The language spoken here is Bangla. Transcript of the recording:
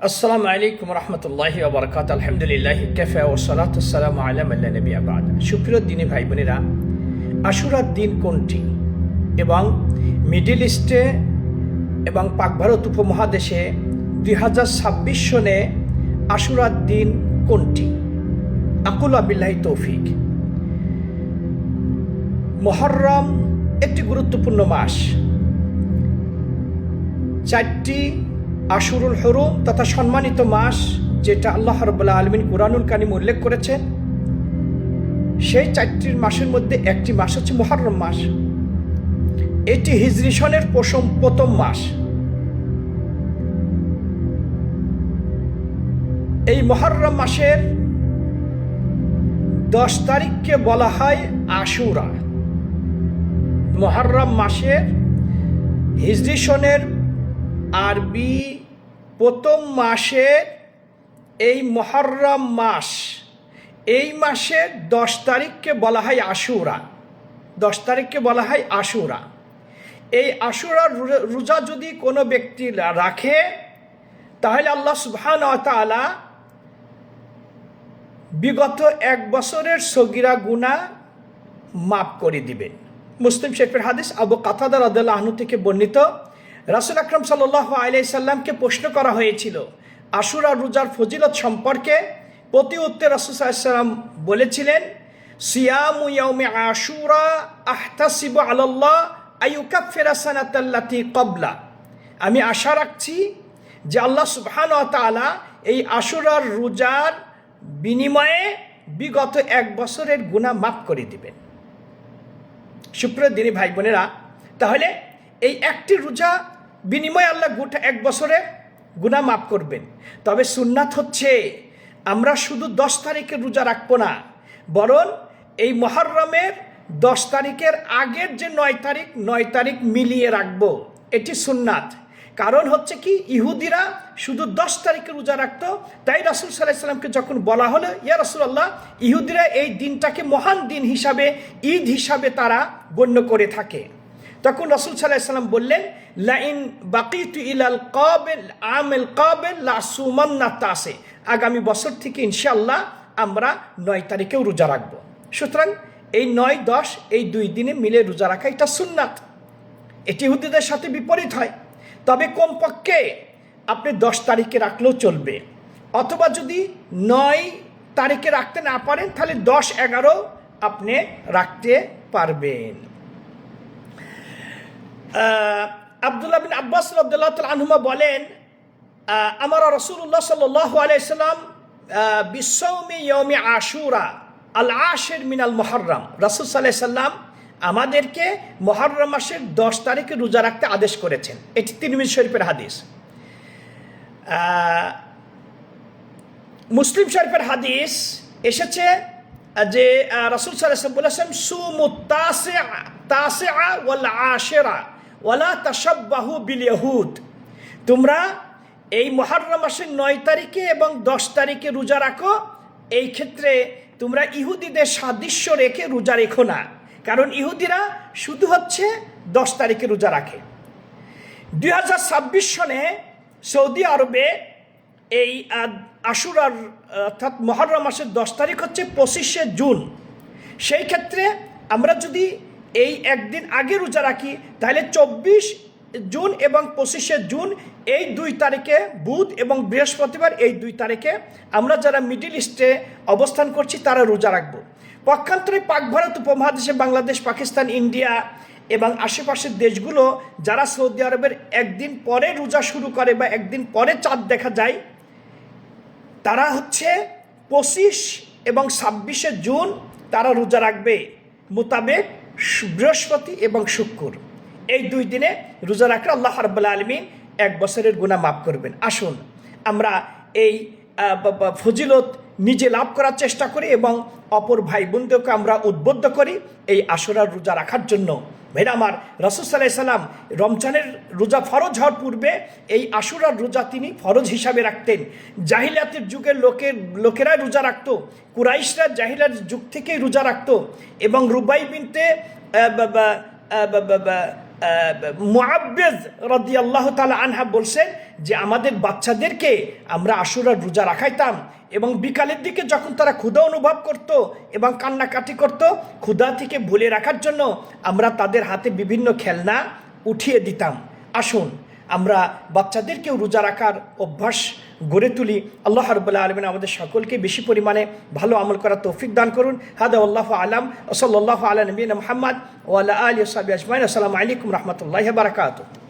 আসসালামু আলাইকুম রহমতুল্লাহি ওয়া বারাকাতুহু। আলহামদুলিল্লাহি কাফা ওয়া সালাতু ওয়াসসালামু আলা মান লা নাবিয়্যা বা'দ। সুপ্রিয় দিনী ভাই বোনেরা, আশুরার দিন কোনটি এবং মিডল ইস্টে এবং পাক ভারত উপমহাদেশে 2026 সনে আশুরার দিন কোনটি? আকুলু বিল্লাহি তৌফিক। মুহররম একটি গুরুত্বপূর্ণ মাস। 4টি আশুরুল হুরুম তথা সম্মানিত মাস যেটা আল্লাহ রাব্বুল আলামিন কুরআনুল কারীম উল্লেখ করেছেন, সেই 4টি মাসের মধ্যে একটি মাস হচ্ছে মুহররম মাস। এটি হিজরি সনের প্রথম মাস। এই মুহররম মাসের 10 তারিখকে বলা হয় আশুরা। মুহররম মাসের হিজরি সনের আরবি প্রথম মাসের এই মুহররম মাস, এই মাসের 10 তারিখকে বলা হয় আশুরা। 10 তারিখকে বলা হয় আশুরা। এই আশুরার রোজা যদি কোনো ব্যক্তি রাখে, তাহলে আল্লাহ সুবহানাহু ওয়া তাআলা বিগত 1 বছরের সগীরা গুনাহ মাফ করে দিবেন। মুসলিম শরীফের হাদিস, আবু কাতাদা রাদিয়াল্লাহু আনহু থেকে বর্ণিত, রাসূল আকরাম সাল্লাল্লাহু আলাইহি সাল্লামকে প্রশ্ন করা হয়েছিল আশুরা রোজার ফজিলত সম্পর্কে। প্রতি উত্তরে রাসূল সাল্লাল্লাহু আলাইহি সাল্লাম বলেছিলেন, সিয়ামু ইয়াউমি আশুরা আহতাসিবু আলাল্লাহ আইয়ুকাফিরা সানাতাল্লাতী ক্বাবলা। আমি আশা রাখছি যে আল্লাহ সুবহানাহু ওয়া তাআলা এই আশুরার রোজার বিনিময়ে বিগত 1 বছরের গুনাহ মাফ করে দিবেন। সুপ্রিয় দিনী ভাই বোনেরা, তাহলে এই একটি রোজা বিনিময়ে আল্লাহ গোটা 1 বছরে গুনাহ মাফ করবেন। তবে সুন্নাত হচ্ছে আমরা শুধু 10 তারিখের রোজা রাখবো না, বরং এই মুহররমের 10 তারিখের আগের যে 9 তারিখ মিলিয়ে রাখবো, এটি সুন্নাত। কারণ হচ্ছে কি, ইহুদিরা শুধু 10 তারিখে রোজা রাখতো। তাই রাসূল সাল্লাল্লাহু আলাইহি সাল্লামকে যখন বলা হলো, ইয়া রাসূলুল্লাহ, ইহুদিরা এই দিনটাকে মহান দিন হিসাবে, ঈদ হিসাবে তারা গণ্য করে থাকে, তখন রাসূল সাল্লাল্লাহু আলাইহি সাল্লাম বললেন, লাইন বাকিতু ইলাল কাবিল আমিল কাবিল লা সুমান্না তাসে। আগামী বছর থেকে ইনশাআল্লাহ আমরা 9 তারিখেও রোজা রাখবো। সুতরাং এই 9, 10 এই 2 দিনে মিলে রোজা রাখা এটা সুন্নাত। এটি ইহুদিদের সাথে বিপরীত হয়। তবে কমপক্ষে আপনি 10 তারিখে রাখলেও চলবে, অথবা যদি 9 তারিখে রাখতে না পারেন তাহলে 10, 11 আপনি রাখতে পারবেন। আব্দুল্লাহ বিন আব্বাস রাদিয়াল্লাহু তাআলা আনহুমা বলেন, আমার রাসূলুল্লাহ সাল্লাল্লাহু আলাইহি সাল্লাম বিসাওমি ইয়াউমি আশুরা আল আশির মিনাল মুহররম। রাসূল সাল্লাল্লাহু আলাইহি সাল্লাম আমাদেরকে মুহররম মাসের 10 তারিখে রোজা রাখতে আদেশ করেছেন। এটি তিরমিজি শরীফের হাদিস। মুসলিম শরীফের হাদিস এসেছে যে রাসূল সাল্লাল্লাহু আলাইহি ওয়াসাল্লাম বলেছেন, সুমুত তাসিআ ওয়াল আশিরা ওয়ালা তাশাব্বাহু বিল ইয়াহুদ। তোমরা এই মুহররম মাসের 9 তারিখে এবং 10 তারিখে রোজা রাখো। এই ক্ষেত্রে তোমরা ইহুদিদের সাদৃশ্য রেখে রোজা রেখো না, কারণ ইহুদিরা শুধু হচ্ছে 10 তারিখে রোজা রাখে। 2026 সনে সৌদি আরবে এই আশুরার অর্থাৎ মুহররম মাসের 10 তারিখ হচ্ছে 25শে জুন। সেই ক্ষেত্রে আমরা যদি এই একদিন আগে রোজা রাখি, তাহলে 24 জুন এবং 25শে জুন এই 2 তারিখে, বুধ এবং বৃহস্পতিবার, এই 2 তারিখে আমরা যারা মিডল ইস্টে অবস্থান করছি তারা রোজা রাখবো। পক্ষান্তরে পাক ভারত উপমহাদেশে বাংলাদেশ, পাকিস্তান, ইন্ডিয়া এবং আশেপাশের দেশগুলো যারা সৌদি আরবের একদিন পরে রোজা শুরু করে বা একদিন পরে চাঁদ দেখা যায়, তারা হচ্ছে 25 এবং 26শে জুন তারা রোজা রাখবে মোতাবেক বৃহস্পতি এবং শুক্র। এই 2 দিনে রোজা রাখলে আল্লাহ রাব্বুল আলামিন 1 বছরের গুনাহ মাফ করবেন। আসুন আমরা এই ফজিলত নিজে লাভ করার চেষ্টা করি এবং অপর ভাই বোনদেরকে আমরা উদ্বুদ্ধ করি এই আশুরার রোজা রাখার জন্য। ভাইরা আমার, রাসূল সাল্লাল্লাহু আলাইহি সাল্লাম রমজানের রোজা ফরজ হওয়ার পূর্বে এই আশুরার রোজা তিনি ফরজ হিসাবে রাখতেন। জাহিলিয়াতের যুগের লোকেরা রোজা রাখতো, কুরাইশরা জাহিলিয়াতের যুগ থেকেই রোজা রাখতো এবং রুবাই বিনতে মুআব্বিজ রাদিয়াল্লাহু তাআলা আনহা বলছেন যে আমাদের বাচ্চাদেরকে আমরা আশুরার রোজা রাখাইতাম এবং বিকালের দিকে যখন তারা ক্ষুধা অনুভব করত এবং কান্নাকাটি করত, ক্ষুধা থেকে ভুলে রাখার জন্য আমরা তাদের হাতে বিভিন্ন খেলনা উঠিয়ে দিতাম। আসুন আমরা বাচ্চাদেরকেও রোজা রাখার অভ্যাস গড়ে তুলি। আল্লাহ রাব্বুল আলামিন আমাদের সকলকে বেশি পরিমাণে ভালো আমল করার তৌফিক দান করুন। হাদা আল্লাহু আলাম ওয়া সাল্লাল্লাহু আলা নবিয়িনা মুহাম্মদ ওয়া আলা আলিহি ওয়া সাহবিহি আজমাইন। আসসালামু আলাইকুম রাহমাতুল্লাহি ওয়া বারাকাতুহু।